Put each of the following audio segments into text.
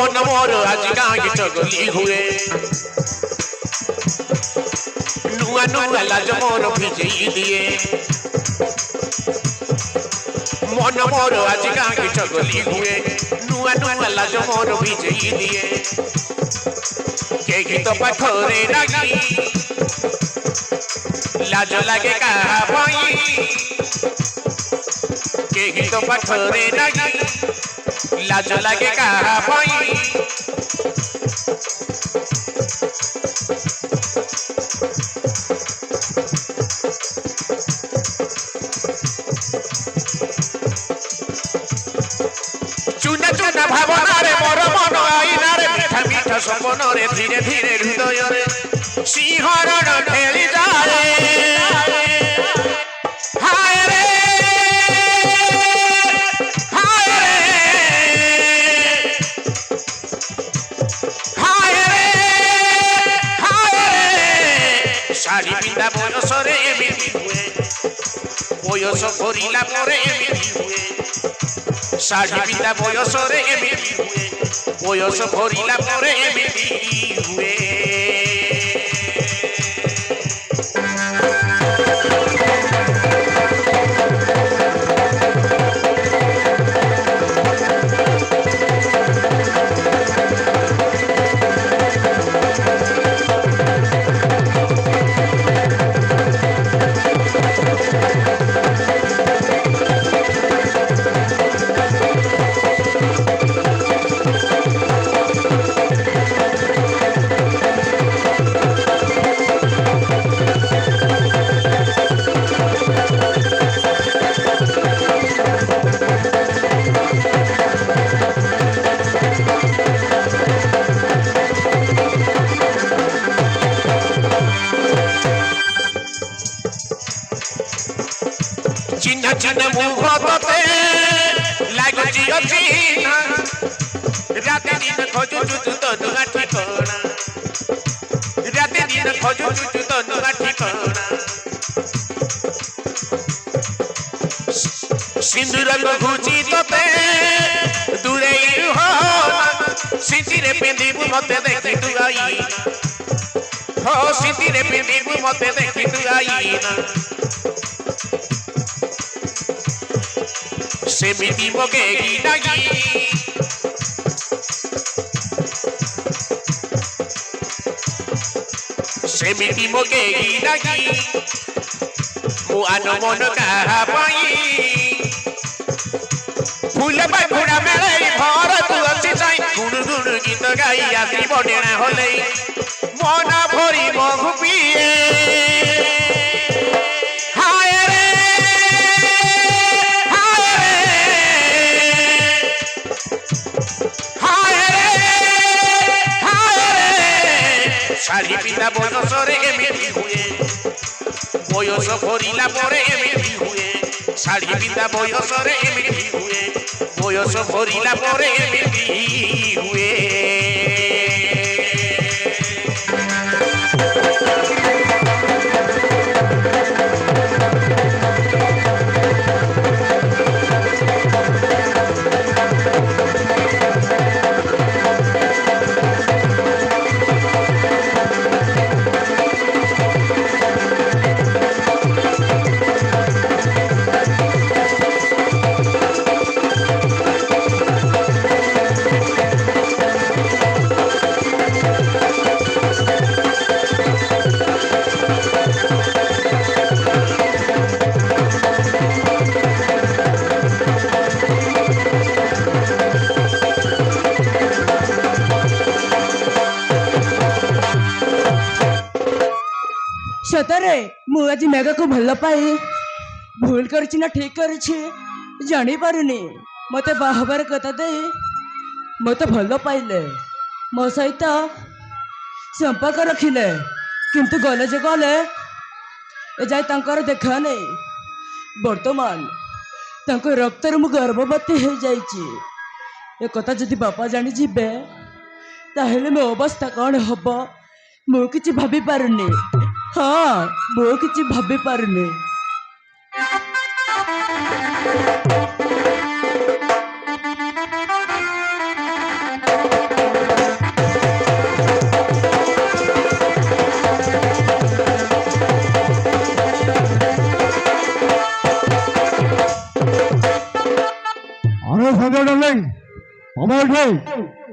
मन मोर आज काहे चगली हुए नुआ नुआ लाज मोर भिजई दिए मन मोर आज काहे चगली हुए नुआ नुआ लाज मोर भिजई दिए केही तो पाखरे लागी लाज लागे कहा भाई केही तो पाखरे लागी लाज लागे कहा भाई चुना चुना भावना रे मोर मन आईना रे मीठा मीठा सपन रे धीरे धीरे हृदय रे सिंहरण ढेली जाए हाय रे हाय रे हाय रे हाय रे शाड़ी पिंदा बयस रे एमिति हुए बयस भरिला परे एमिति हुए शाड़ी पिंदा बयस रे एमिति हुए बयस भरिला परे एमिति हुए चिन्ह चिन्ह मुख तते लागुची चिन्ह राति दिन खोजुचु तो नुआ ठिकाना राति दिन खोजुचु तो नुआ ठिकाना सिंदूर घुची तते दूरे हो सिंदूर पेंदीबु मते देखि तू आई हो सिंदूर पेंदीबु मते देखि तू आई ना सेमिति मगेगी लगी सेमिति मगेगी लगी मुआन मन कहा पाई फूल बाखुड़ा मेले भर तू अच्छी चाई गुण गुण गीत गाई आसी बडेना होले मन भरी मघु पिए शाड़ी पिंदा बयस रे एमिति हुए बयस भरिला परे एमिति हुए शाड़ी पिंदा बयस रे एमिति हुए बयस भरिला परे एमिति हुए सतरे मु आज मेघ को भल पाए भूल करछि ना ठीक करछि जानी पारुनी मते बाहबर कथा दे मते भल पाइले मो सहित संपर्क रखिले किंतु गले जे गले ए जाय तांकर देखा नहीं वर्तमान तांको रक्तर मु गर्भवती हो जाइछि ए कथा जदि बापा जानी जिबे ताहेले मो अवस्था कौन हब मु किछि भाबी पारुनी हाँ मु किछि भाबी पारुनी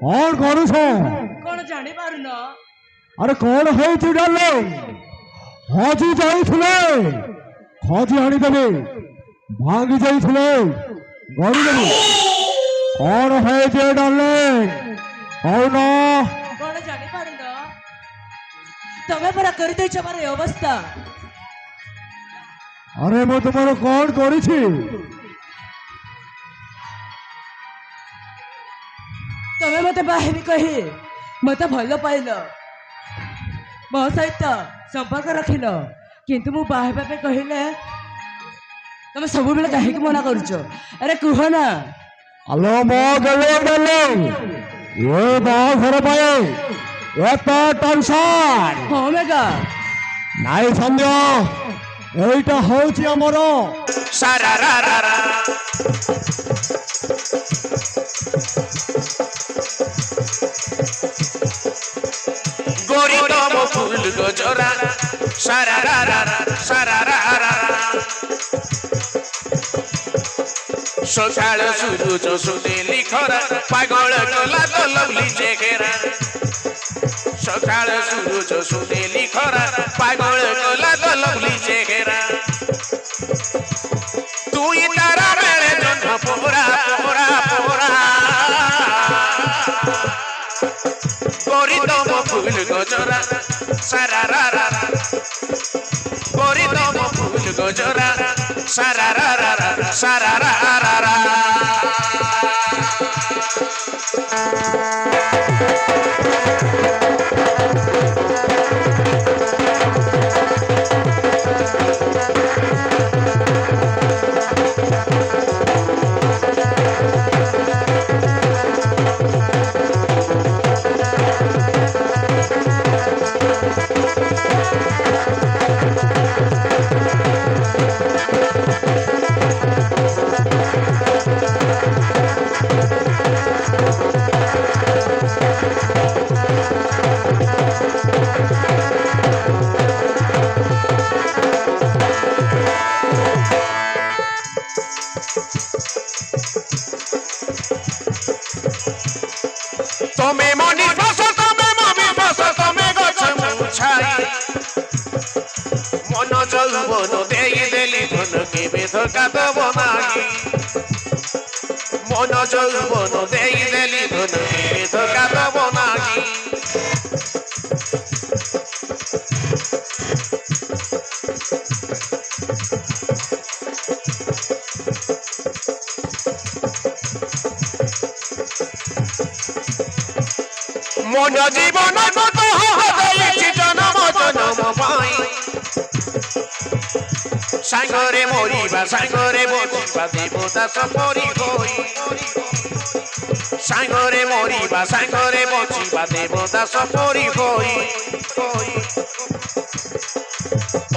କଣ କରୁଛ? କଣ ଜାଣିପାରୁନ? ଆରେ କଣ ହେଇଛି ଡାର୍ଲିଂ? ହଜି ଯାଇଥିଲେ ଖୋଜି ଆଣିଦେବି, ଭାଙ୍ଗି ଯାଇଥିଲେ ଗড়ିଦେବି। କଣ ହେଇଛି ଡାର୍ଲିଂ କହୁନ? କଣ ଜାଣିପାରୁନ? ତମେ ପରା କରିଦେଇଛ ମୋର ଏ ଅବସ୍ଥା। ଆରେ ମୁଁ ତୁମର କଣ କରିଛି? ତମେ ମତେ ବାହାରି କହି ମତେ ଭଲ ପାଇଲ, ମୋ ସହିତ ସମ୍ପର୍କ ରଖିଲ, କିନ୍ତୁ ମୁଁ ବାହା ହେବା ପାଇଁ କହିଲେ ତମେ ସବୁବେଳେ କାହିଁକି ମନା କରୁଛ? ଆରେ କୁହ ନା। ଆଲୋ ମୋ ଡାର୍ଲିଂ, ଏ ବାହାଘର ପାଇଁ ଏତେ ଟେନସନ୍? ହଁ ମେଗା। ନାଇଁ ସନ୍ଦେହ, এইটা হচ্ছে আমার সারারারারা গরিতম ফুল গজরা সারারারারা সারারারারা সকাল সূরজ সুদেলি খরা পাগল গলা তো লভলি চেহারা সকাল সূরজ সুদেলি খরা পাগল গলা তো লভলি চেহারা তুই তারা বেড়ে জন্য পোরা পোরা পোরা গরিতম ফুল গজরা সারারারারা গরিতম ফুল গজরা সারারারারা সারারারারা তুমি মনির বস তুমি মমি বস তুমি গছ মুছাই মন যৌবন দেই দেলি ধন কেবে ধোকা দেব নাহি মন যৌবন দেই দেলি ধন কেবে ধোকা দেব নাহি মন জীবন কত হয়েছি জনম জনম পাই সাগরে মরিবা সাগরে বচিবা দেবদাস পরি হই সাগরে মরিবা সাগরে বচিবা দেবদাস পরি হই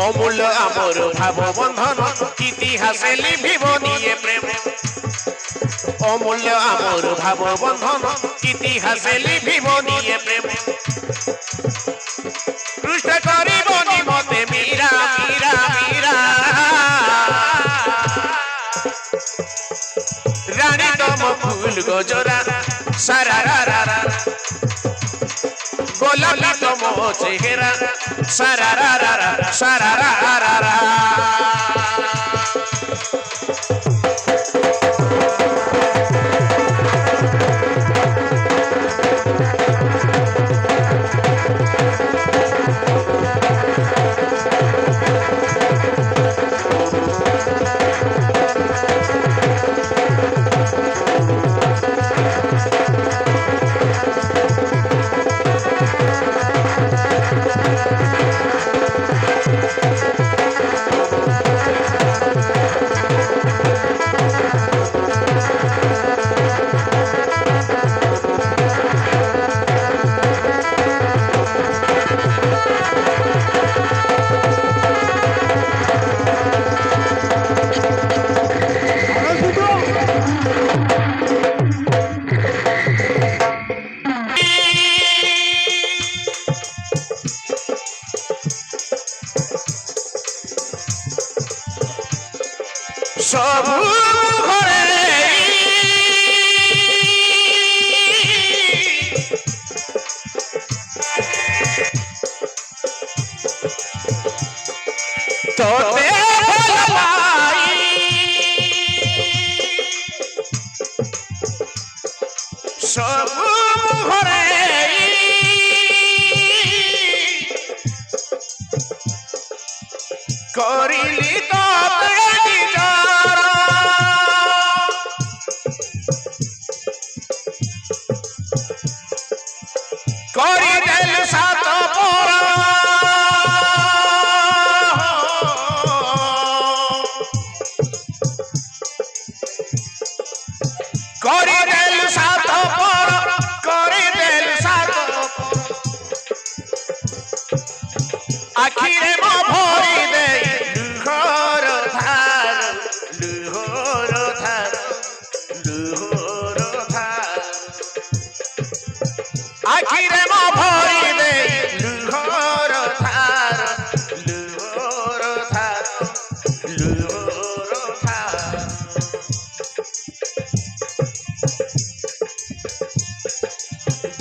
অমূল্য আমর ভাব বন্ধন ইতিহাসে লিভিব নিয়ে প্রেম অমূল্য আমর ভাব বন্ধন ইতিহাসে লিভিব নিয়ে প্রেম কৃষ্ণ করিব নিমতে মীরা মীরা মীরা রানী তম ফুল গজরা সারারারারা গোলাপি তম চেহারা সারারারারা সারারারারা সবু ঘরে କରିଲି ତତେ ନିଜର କରିଦେଲୁ ସାତ ପର କରିଦେଲୁ ସାତ ପର କରିଦେଲୁ ସାତ ଆଖିରେ ମୋ ଭରି ଦେଇ ଲୁହର ଧାର ଲୁହର ଧାର ଲୁହର ଧାର ଆଖିରେ ମୋ ଭରି ଦେଇ ଲୁହର ଧାର ଲୁହର ଧାର ଲୁହର ଧାର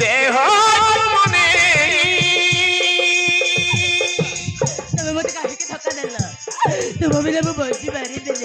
ଦେହ ମନେ ତମେ ମତେ କାହିଁକି ଧକ୍କା ଦେଲ ତୁମ ବିନା ମୁଁ ବଞ୍ଚି ପାରିବିନି